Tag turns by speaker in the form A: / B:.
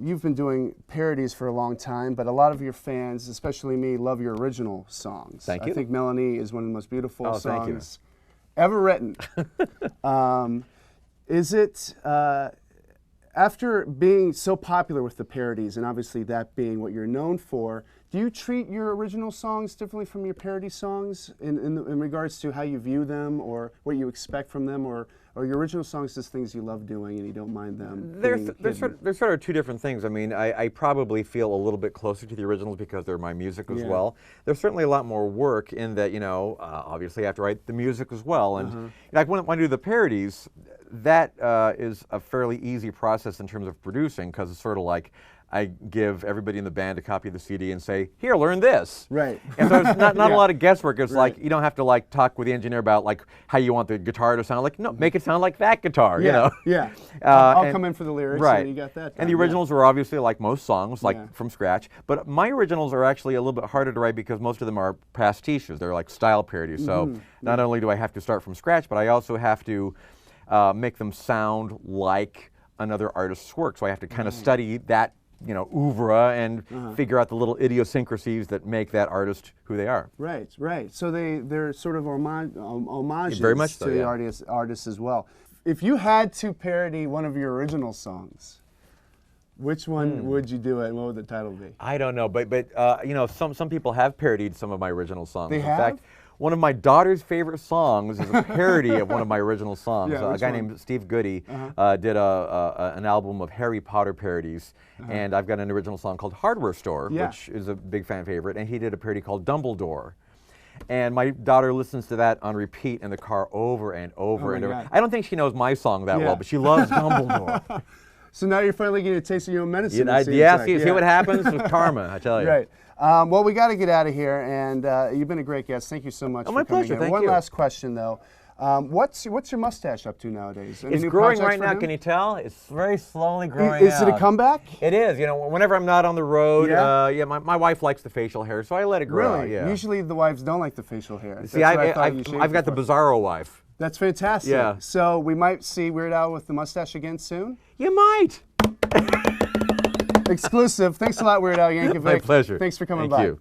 A: You've been doing parodies for a long time, but a lot of your fans, especially me, love your original songs.
B: Thank you.
A: I think Melanie is one of the most beautiful
B: thank you.
A: songs ever written. Is it, after being so popular with the parodies, and obviously that being what you're known for, do you treat your original songs differently from your parody songs in regards to how you view them or what you expect from them, or your original songs just things you love doing and you don't mind them?
B: There's sort of two different things. I mean, I probably feel a little bit closer to the originals because they're my music as well. There's certainly a lot more work in that, you know, obviously I have to write the music as well. And like when I do the parodies, that is a fairly easy process in terms of producing, because it's sort of like I give everybody in the band a copy of the CD and say, here, learn this.
A: Right.
B: And so it's not a lot of guesswork. It's like, you don't have to like talk with the engineer about like how you want the guitar to sound. Like, no, make it sound like that guitar, you know?
A: Yeah. I'll come in for the lyrics, and you got that done.
B: And the originals are obviously like most songs, like from scratch. But my originals are actually a little bit harder to write because most of them are pastiches. They're like style parodies. So not only do I have to start from scratch, but I also have to make them sound like another artist's work. So I have to kind of study that, you know, oeuvre and figure out the little idiosyncrasies that make that artist who they are.
A: Right, right. So they're sort of homages
B: very much so,
A: to the artists as well. If you had to parody one of your original songs, which one would you do it, and what would the title be?
B: I don't know, but you know, some people have parodied some of my original songs.
A: They
B: In
A: have?
B: fact, one of my daughter's favorite songs is a parody of one of my original songs. A guy named Steve Goody did an album of Harry Potter parodies, and I've got an original song called Hardware Store, which is a big fan favorite, and he did a parody called Dumbledore. And my daughter listens to that on repeat in the car over and over and over.
A: God.
B: I don't think she knows my song that well, but she loves Dumbledore.
A: So now you're finally getting a taste of your own medicine.
B: See what happens with karma, I tell you.
A: Right. Well, we got to get out of here, and you've been a great guest. Thank you so much for
B: my
A: coming
B: pleasure.
A: in.
B: Thank
A: One
B: you.
A: last question, though. What's your mustache up to nowadays? Any
B: It's
A: new
B: growing
A: projects
B: right
A: for
B: now.
A: him?
B: Can you tell? It's very slowly growing
A: Is it a comeback?
B: It is. You know, whenever I'm not on the road, my wife likes the facial hair, so I let it grow out.
A: Really?
B: Yeah.
A: Usually the wives don't like the facial hair.
B: See, I've got the bizarro wife.
A: That's fantastic.
B: Yeah.
A: So we might see Weird Al with the mustache again soon?
B: You might.
A: Exclusive. Thanks a lot, Weird Al Yankovic.
B: My pleasure.
A: Thanks for coming
B: Thank
A: by.
B: you.